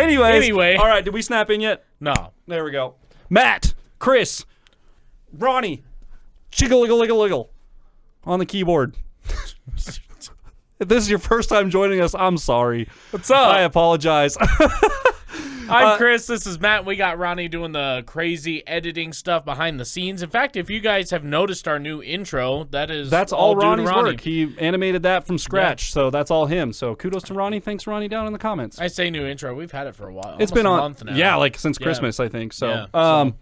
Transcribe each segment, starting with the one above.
Anyway. All right, did we snap in yet? No. There we go. Matt, Chris, Ronnie, chiggle on the keyboard. If this is your first time joining us, I'm sorry. What's up? I apologize. I'm Chris. This is Matt. We got Ronnie doing the crazy editing stuff behind the scenes. In fact, if you guys have noticed our new intro, that's all due to Ronnie's Ronnie. work. He animated that from scratch, so that's all him. So kudos to Ronnie. Thanks, Ronnie, down in the comments. I say new intro. We've had it for a while. It's been a on, month now. yeah, like since Christmas, I think. So,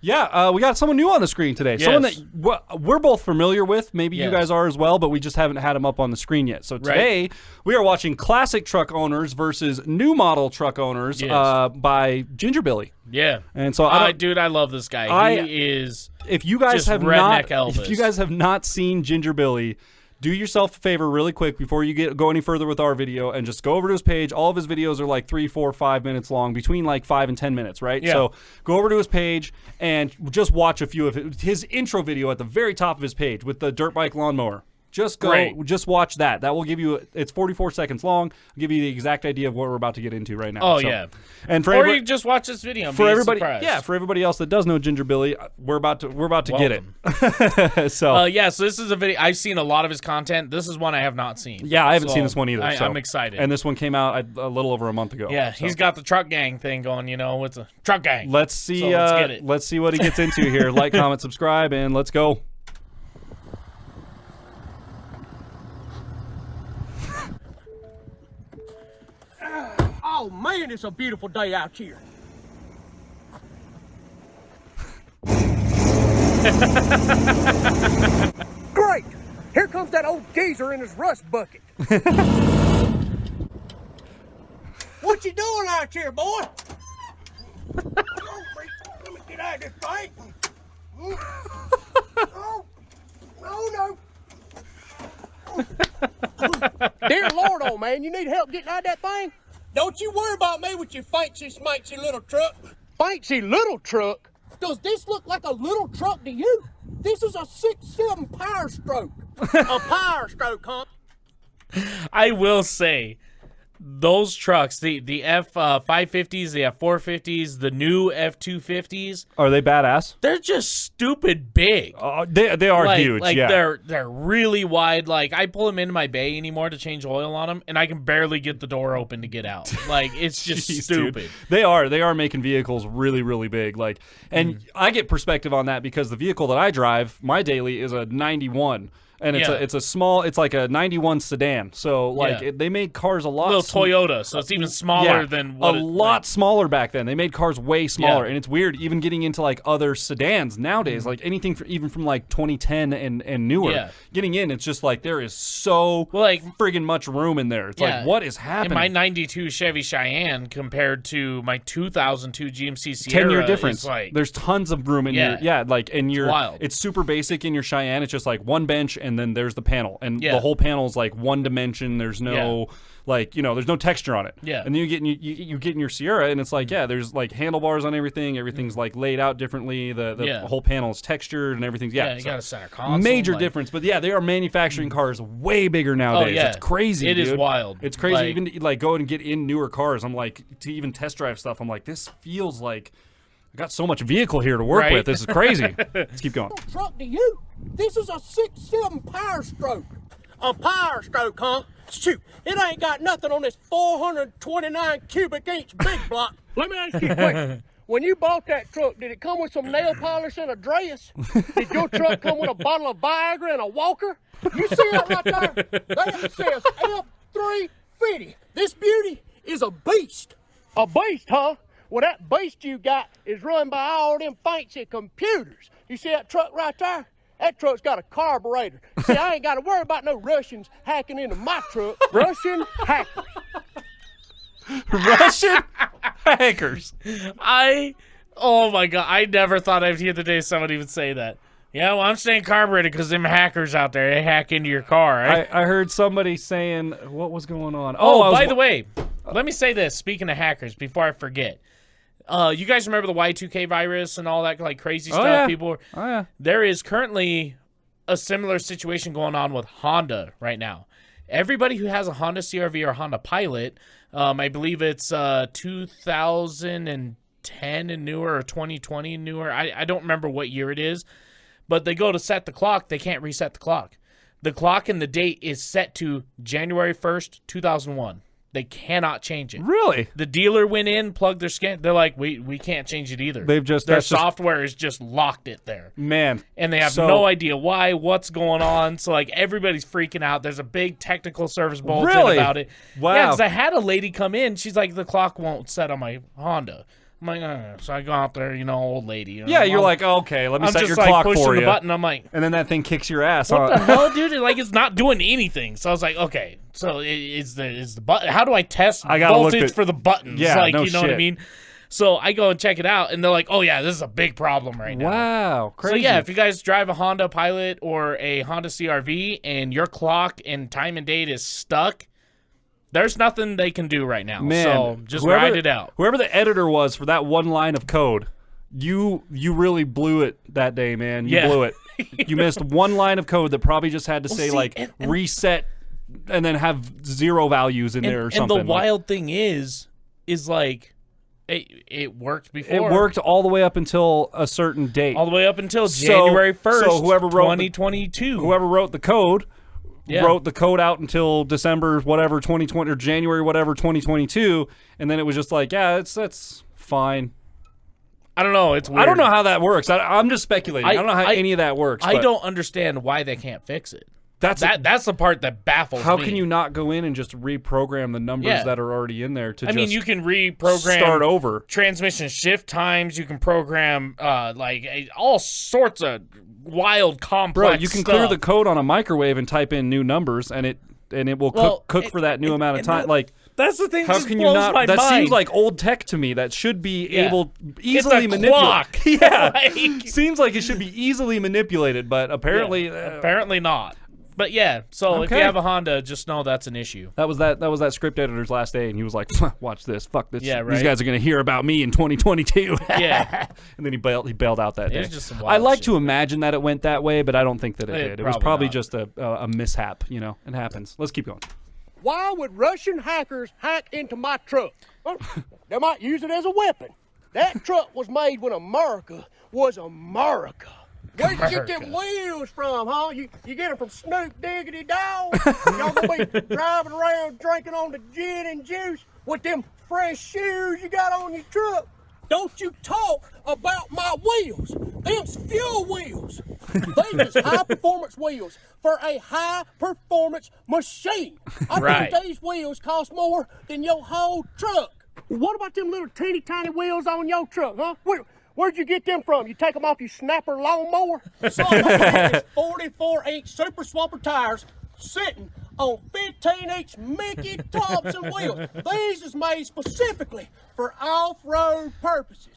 Yeah, we got someone new on the screen today. Yes. Someone that we're both familiar with. Maybe you guys are as well, but we just haven't had him up on the screen yet. So today we are watching classic truck owners versus new model truck owners by Ginger Billy. Yeah, and so dude, I love this guy. He is. If you guys just have redneck not, Elvis. if you guys have not seen Ginger Billy, do yourself a favor really quick before you go any further with our video and just go over to his page. All of his videos are like 3, 4, 5 minutes long, between like 5 and 10 minutes, right? Yeah. So go over to his page and just watch a few of his intro video at the very top of his page with the dirt bike lawnmower. Just go, just watch that. That will give you, it's 44 seconds long. I'll give you the exact idea of what we're about to get into right now. Oh, yeah. And for or you just watch this video and for be everybody, surprised. yeah, for everybody else that does know Ginger Billy, we're about to get it. So this is a video. I've seen a lot of his content. This is one I have not seen. Yeah, I haven't seen this one either. I'm excited. And this one came out a little over a month ago. Yeah, so. he's got the truck gang thing going, it's a truck gang. Let's see, so let's get it. Let's see what he gets into here. Like, comment, subscribe, and let's go. Oh man, it's a beautiful day out here. Great! Here comes that old geezer in his rust bucket. What you doing out here, boy? Let me get out of this thing. No. Dear Lord, old man, you need help getting out of that thing? Don't you worry about me with your fancy smancy little truck. Fancy little truck? Does this look like a little truck to you? This is a 6.7 power stroke. A power stroke, huh? I will say, those trucks, the F550s, the F450s, the new F250s, are they badass? They're just stupid big. They are huge. Like yeah, they're really wide. Like I pull them into my bay anymore to change oil on them, and I can barely get the door open to get out. Like it's just Jeez, stupid. Dude. They are making vehicles really, really big. Like, and I get perspective on that because the vehicle that I drive, my daily, is a 91. And it's a small, it's like a 91 sedan. So like they made cars a lot little Toyota, so it's even smaller than what a lot smaller back then. They made cars way smaller, and it's weird even getting into like other sedans nowadays, like anything even from like 2010 and newer. Yeah. Getting in, it's just like there is so friggin' much room in there. It's like what is happening? In my 92 Chevy Cheyenne compared to my 2002 GMC Sierra, 10-year difference. Like, there's tons of room in your wild. It's super basic in your Cheyenne. It's just like one bench and then there's the panel, and the whole panel is like one dimension. There's no there's no texture on it. Yeah. And then you get in your Sierra, and it's like there's like handlebars on everything. Everything's like laid out differently. The whole panel is textured and everything's you got a center console. Major difference, but they are manufacturing cars way bigger nowadays. Oh, yeah. It's crazy. It is wild. It's crazy. Even to, go and get in newer cars. I'm like, to even test drive stuff. I'm like, this feels like I got so much vehicle here to work with. This is crazy. Let's keep going. Truck to you? This is a 6.7 power stroke. A power stroke, huh? Shoot, it ain't got nothing on this 429 cubic inch big block. Let me ask you a question. When you bought that truck, did it come with some nail polish and a dress? Did your truck come with a bottle of Viagra and a walker? You see that right there? That says F350. This beauty is a beast. A beast, huh? Well, that beast you got is run by all them fancy computers. You see that truck right there? That truck's got a carburetor. See, I ain't got to worry about no Russians hacking into my truck. Russian hackers. Russian hackers. Oh my God, I never thought I'd hear the day somebody would say that. Yeah, well, I'm saying carburetor because them hackers out there, they hack into your car. Right? I heard somebody saying, what was going on? By the way, let me say this. Speaking of hackers, before I forget. You guys remember the Y2K virus and all that like crazy stuff? Yeah. People There is currently a similar situation going on with Honda right now. everybody who has a Honda CR-V or Honda Pilot, I believe it's 2010 and newer or 2020 and newer. I don't remember what year it is, but they go to set the clock. They can't reset the clock. The clock and the date is set to January 1st, 2001. They cannot change it. Really? The dealer went in, plugged their scan. They're like, we can't change it either. Their software is just locked it there. Man. And they have no idea why, what's going on. So, like, everybody's freaking out. There's a big technical service bulletin about it. Wow. Yeah, because I had a lady come in. She's like, the clock won't set on my Honda. I'm like, so I go out there, old lady. You're like, okay, let me set your clock for you. I'm just like pushing the button. I'm like, and then that thing kicks your ass. What the hell, dude? Like, it's not doing anything. So I was like, okay, so is the button? How do I test voltage for the buttons? Yeah, like, no you know what I mean? So I go and check it out, and they're like, oh yeah, this is a big problem right now. Wow, crazy. So yeah, if you guys drive a Honda Pilot or a Honda CR-V, and your clock and time and date is stuck, there's nothing they can do right now. Man, so just ride it out. Whoever the editor was for that one line of code, you really blew it that day, man. You blew it. You missed one line of code that probably just had to say reset and then have 0 values in there or something. And the wild thing is like it worked before. It worked all the way up until a certain date. All the way up until January 1st, so whoever wrote 2022. Whoever wrote the code wrote the code out until December whatever 2020 or January whatever 2022, and then it was just like, yeah, that's fine. I don't know. It's weird. I don't know how that works. I'm just speculating. I don't know how any of that works. I don't understand why they can't fix it. That's the part that baffles me. How can you not go in and just reprogram the numbers that are already in there to you can reprogram start over transmission shift times. You can program all sorts of wild complex Bro, you can clear the code on a microwave and type in new numbers, and it will cook for that new amount of time. That's the thing. How just can blows you not? My that mind. seems like old tech to me. That should be able easily manipulated. Clock. Yeah, seems like it should be easily manipulated, but apparently, apparently not. But yeah, so if you have a Honda, just know that's an issue. That was that script editor's last day, and he was like, "Watch this, fuck this. Yeah, right. These guys are gonna hear about me in 2022." Yeah, and then he bailed out that day. Just some I like shit. to imagine that it went that way, but I don't think that it did. It was probably not. just a mishap. It happens. Let's keep going. Why would Russian hackers hack into my truck? Well, they might use it as a weapon. That truck was made when America was America. Where'd you get them wheels from, huh? You get them from Snoop Diggity Dog? Y'all gonna be driving around drinking on the gin and juice with them fresh shoes you got on your truck? Don't you talk about my wheels. Them's fuel wheels. They just high-performance wheels for a high-performance machine. I think these wheels cost more than your whole truck. What about them little teeny tiny wheels on your truck, huh? Where'd you get them from? You take them off your snapper lawnmower? So I got 44-inch Super Swamper tires sitting on 15-inch Mickey Thompson wheels. These is made specifically for off-road purposes.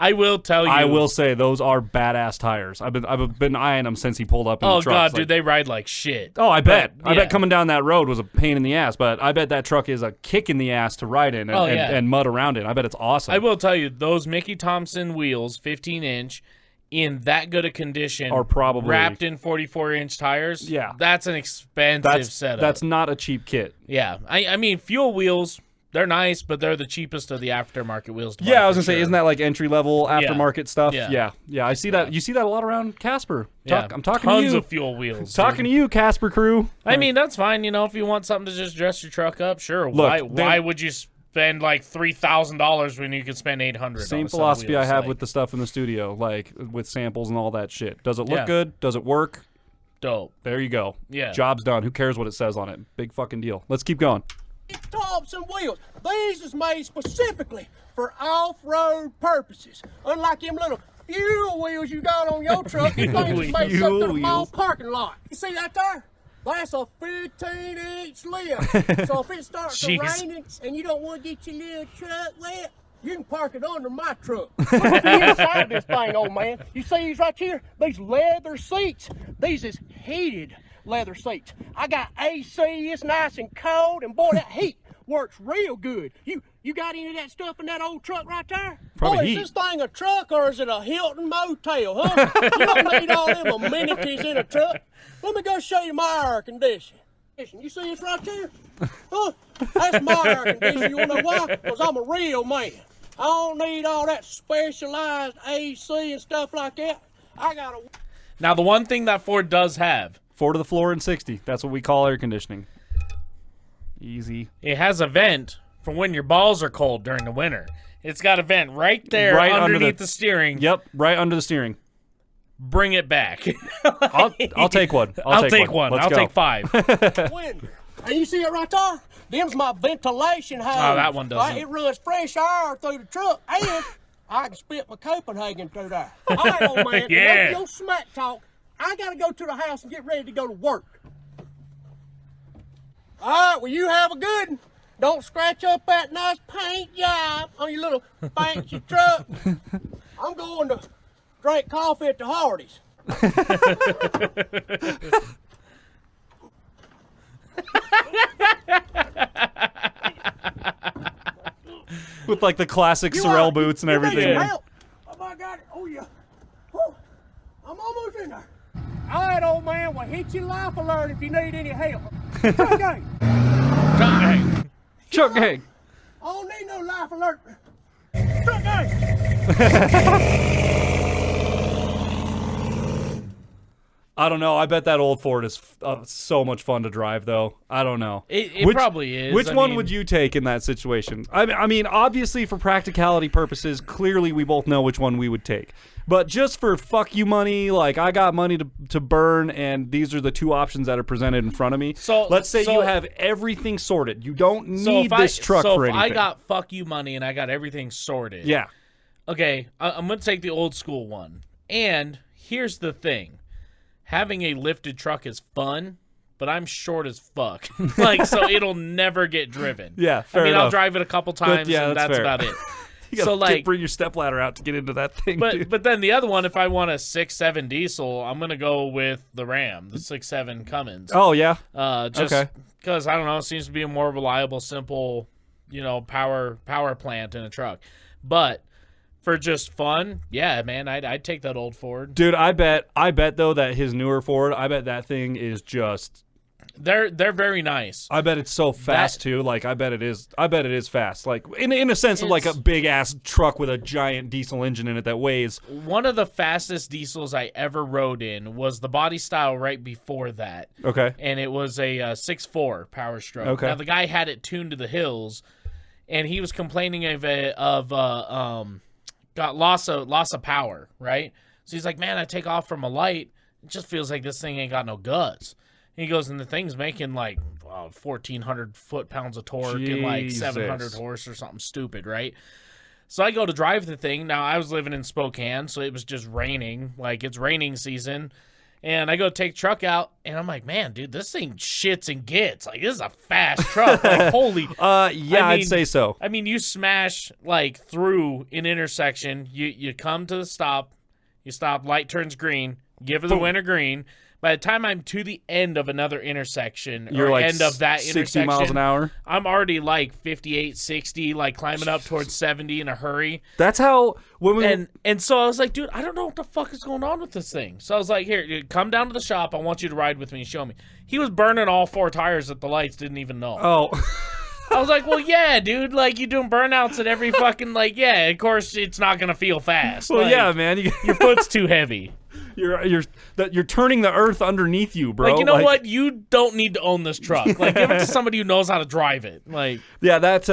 I will tell you. I will say those are badass tires. I've been eyeing them since he pulled up in the truck. Oh god, dude, they ride like shit. Oh, I bet. I bet coming down that road was a pain in the ass, but I bet that truck is a kick in the ass to ride in and mud around it. I bet it's awesome. I will tell you, those Mickey Thompson wheels, 15-inch, in that good a condition, are probably wrapped in 44-inch tires. Yeah, that's an expensive setup. That's not a cheap kit. Yeah, I mean, fuel wheels. They're nice, but they're the cheapest of the aftermarket wheels. Yeah, I was gonna say, isn't that like entry level aftermarket stuff? Yeah. I see that. You see that a lot around Casper. I'm talking to you. Tons of fuel wheels. Talking to you, Casper crew. I mean, that's fine. If you want something to just dress your truck up, sure. Look, why would you spend like $3,000 when you can spend $800? Same philosophy I have with the stuff in the studio, like with samples and all that shit. Does it look good? Does it work? Dope. There you go. Yeah. Job's done. Who cares what it says on it? Big fucking deal. Let's keep going. Thompson wheels. These is made specifically for off-road purposes. Unlike them little fuel wheels you got on your truck, these things is made up in a mall parking lot. You see that there? That's a 15-inch lift. So if it starts raining and you don't want to get your little truck wet, you can park it under my truck. Look at the inside of this thing, old man. You see these right here? These leather seats. These is heated leather seats. I got AC, it's nice and cold, and boy, that heat works real good. You got any of that stuff in that old truck right there? Probably boy, heat. Is this thing a truck or is it a Hilton motel, huh? You don't need all them amenities in a truck. Let me go show you my air conditioning. You see this right there? Huh? That's my air conditioner. You wanna know why? Because I'm a real man. I don't need all that specialized AC and stuff like that. I got a... Now, the one thing that Ford does have, 4 to the floor and 60. That's what we call air conditioning. Easy. it has a vent for when your balls are cold during the winter. It's got a vent right there Right under underneath the- the steering. Yep, right under the steering. Bring it back. I'll take one. I'll take one. Let's I'll go. take 5. window. And you see it right there? Them's my ventilation hose. Oh, that one doesn't. It runs fresh air through the truck, and I can spit my Copenhagen through there. All right, old man. Yeah. Enough your smack talk. I gotta go to the house and get ready to go to work. All right, well, you have a good one. Don't scratch up that nice paint job on your little fancy truck. I'm going to drink coffee at the Hardee's. With like the classic Sorel boots and You need everything. some help? Oh, I got it. Oh, yeah. Whew. I'm almost in there. All right, old man. Well, hit your life alert if you need any help. Okay. Dang. Chuck gang. I don't need no life alert. Truck gang. I don't know. I bet that old Ford is so much fun to drive, though. I don't know. It probably is. Which I one mean- would you take in that situation? I mean, obviously for practicality purposes, clearly we both know which one we would take. But just for fuck you money, like I got money to burn, and these are the two options that are presented in front of me. So- let's say so- you have everything sorted. You don't So need this truck so for if anything. I got fuck you money and I got everything sorted. yeah. Okay, I'm going to take the old school one. And here's the thing. Having a lifted truck is fun, but I'm short as fuck. Like, so it'll never get driven. Yeah, fair I mean, I'll enough. drive it a couple times, yeah, and that's that's fair. about it. You gotta So, like, bring your stepladder out to get into that thing, dude. but then the other one, if I want a 6.7 diesel, I'm gonna go with the Ram, the 6.7 Cummins. Oh, yeah. Just okay. because I don't know, it seems to be a more reliable, simple, power plant in a truck. But for just fun, yeah, man, I'd take that old Ford. Dude, I bet though that his newer Ford, I bet that thing is just They're very nice. I bet it's so fast too. Like I bet it is fast. Like in a sense of like a It's- big ass truck with a giant diesel engine in it that weighs. One of the fastest diesels I ever rode in was the body style right before that. Okay. And it was a 6.4 Power Stroke. Okay. Now the guy had it tuned to the hills, and he was complaining got loss of power, right? So he's like, man, I take off from a light, it just feels like this thing ain't got no guts. And he goes, and the thing's making like 1,400 foot-pounds of torque and like Jesus. 700 horse or something stupid, right? So I go to drive the thing. Now, I was living in Spokane, so it was just raining. Like, it's raining season. And I go take truck out, and I'm like, man, dude, this thing shits and gets. Like, this is a fast truck. Like, holy. Yeah, I I'd mean- say so. I mean, you smash, like, through an intersection. You come to the stop. You stop. Light turns green. Give her the Boom. winter green. By the time I'm to the end of another intersection, You're or like end of that 60 intersection, miles an hour. I'm already like 58, 60, like climbing up towards 70 in a hurry. That's how when we And so I was like, dude, I don't know what the fuck is going on with this thing. So I was like, here, dude, come down to the shop. I want you to ride with me and show me. He was burning all 4 tires that the lights didn't even know. oh. I was like, well, yeah, dude, like you doing burnouts at every fucking, like, yeah, of course it's not going to feel fast. Well, Like, yeah, man. your foot's too heavy. You're turning the earth underneath you, bro. Like, you know what? You don't need to own this truck. Like, give it to somebody who knows how to drive it. Like, Yeah, that's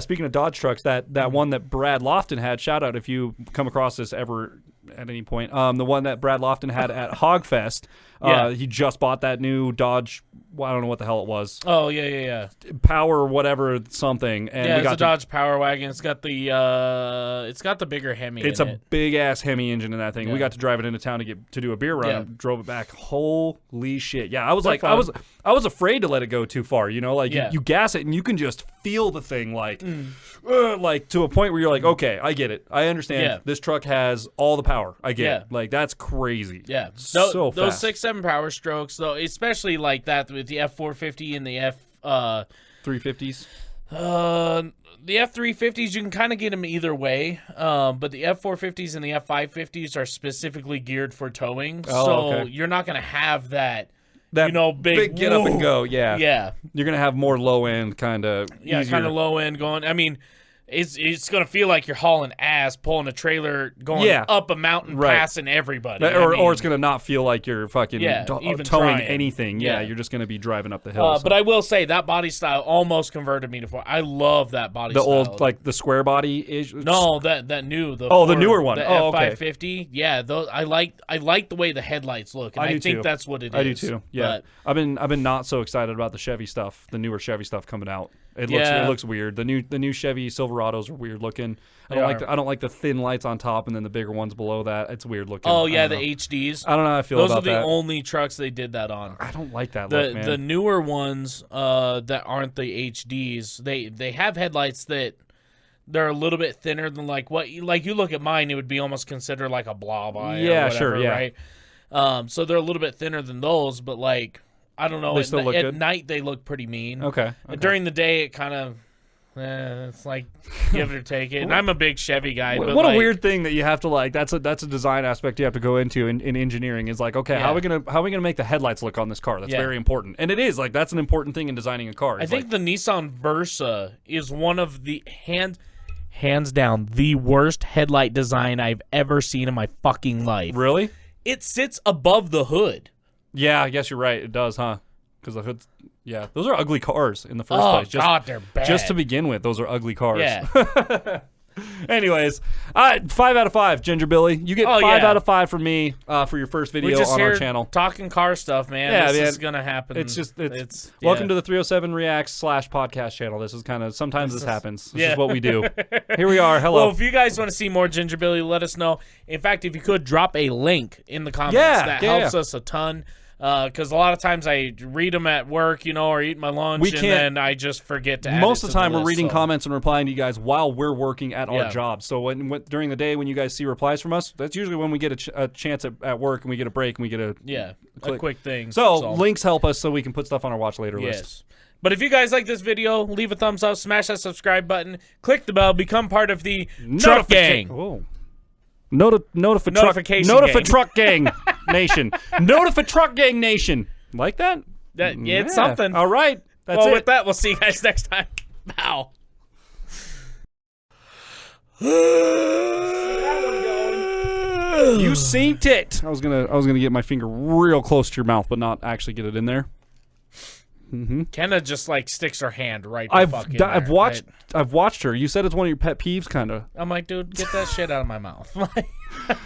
speaking of Dodge trucks, that one that Brad Lofton had. Shout out if you come across this ever at any point. The one that Brad Lofton had at Hogfest. Yeah. He just bought that new Dodge. Well, I don't know what the hell it was. oh, yeah. Power whatever something. And Yeah, we it's got a Dodge Power Wagon. It's got the bigger Hemi It's in a it. big ass Hemi engine in that thing. We Yeah. got to drive it into town to do a beer run. Yeah. And drove it back. Holy shit! Yeah, I was They're like, fun. I was afraid to let it go too far. You know, like Yeah. you gas it and you can just feel the thing like to a point where you're like, okay, I get it. I understand. Yeah. This truck has all the power. I get Yeah. it. Like that's crazy. Yeah, So those fast. 6.7 Power Strokes, though, especially like that with the F450 and the 350s. The F350s, you can kind of get them either way, but the F450s and the F550s are specifically geared for towing, Oh, so okay. you're not going to have that that big get up and go. Yeah, Yeah. You're gonna have more low end kind of. Yeah, kind of low end going. I mean, it's gonna feel like you're hauling ass, pulling a trailer, going up a mountain, passing everybody. Or it's gonna not feel like you're fucking even towing trying. anything. Yeah, you're just gonna be driving up the hill. But I will say that body style almost converted me to Ford. I love that body style. The old, like the square body is. No, that new. The newer one. The F550. Yeah, those I like the way the headlights look. And I think that's what it is. I do too. Yeah, but, I've been not so excited about the Chevy stuff, the newer Chevy stuff coming out. It looks weird. The new Chevy Silverados are weird looking. I don't like the thin lights on top and then the bigger ones below that. It's weird looking. Oh yeah, the HDs. I don't know how I feel about that. Those are the only trucks they did that on. I don't like that look, man. The newer ones that aren't the HDs, they have headlights that they're a little bit thinner than like you look at mine, it would be almost considered like a blob eye. Yeah, or whatever, sure, yeah. Right. So they're a little bit thinner than those, but like I don't know. They still look at good? night they look pretty mean. Okay. During the day it kind of. It's like give it or take it. And I'm a big Chevy guy. But what a weird thing that you have to like. That's a design aspect you have to go into in engineering. Is like, okay, how are we gonna make the headlights look on this car? That's very important, and it is like that's an important thing in designing a car. I think the Nissan Versa is one of the hands down the worst headlight design I've ever seen in my fucking life. Really? It sits above the hood. Yeah, I guess you're right. It does, huh? Because the hood's. Yeah, those are ugly cars in the first place. God, they're bad. Just to begin with, those are ugly cars. Yeah. Anyways, 5 out of 5, Ginger Billy. You get 5 out of 5 from me for your first video on our channel. Talking car stuff, man. Yeah, this is gonna happen. It's welcome to the 307 Reacts /podcast channel. This is kind of sometimes this happens. This is what we do. Here we are. Hello. Well, if you guys want to see more Ginger Billy, let us know. In fact, if you could drop a link in the comments, that helps us a ton. Because a lot of times I read them at work, or eat my lunch, and then I just forget to add most it of to the time, the we're list, reading comments and replying to you guys while we're working at our jobs. So when during the day when you guys see replies from us, that's usually when we get a chance at work and we get a break and we get a quick thing. So links help us so we can put stuff on our watch later list. But if you guys like this video, leave a thumbs up, smash that subscribe button, click the bell, become part of the Truck Gang. Whoa. Truck Gang Nation. Truck Gang Nation. Like that? Yeah, it's something. All right. That's it. With that, we'll see you guys next time. Bow. You synced it. I was gonna get my finger real close to your mouth, but not actually get it in there. Kenna just like sticks her hand right. I've watched her. You said it's one of your pet peeves, kind of. I'm like, dude, get that shit out of my mouth.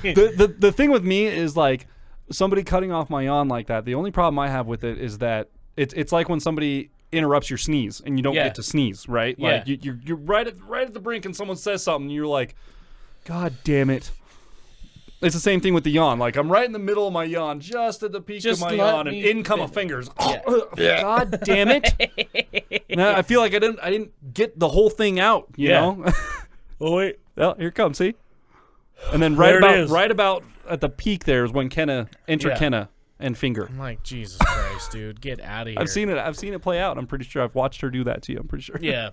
The thing with me is like somebody cutting off my yawn like that. The only problem I have with it is that it's like when somebody interrupts your sneeze and you don't get to sneeze, right? Yeah. Like you're right at the brink and someone says something and you're like, God damn it. It's the same thing with the yawn. Like I'm right in the middle of my yawn, just at the peak of my yawn, and in come my fingers. God damn it! Now I feel like I didn't get the whole thing out. You know? Oh wait. Well, here it comes. See? And then right about at the peak there is when Kenna Kenna and finger. I'm like, Jesus Christ, dude, get out of here. I've seen it play out. I'm pretty sure I've watched her do that to you. I'm pretty sure. Yeah.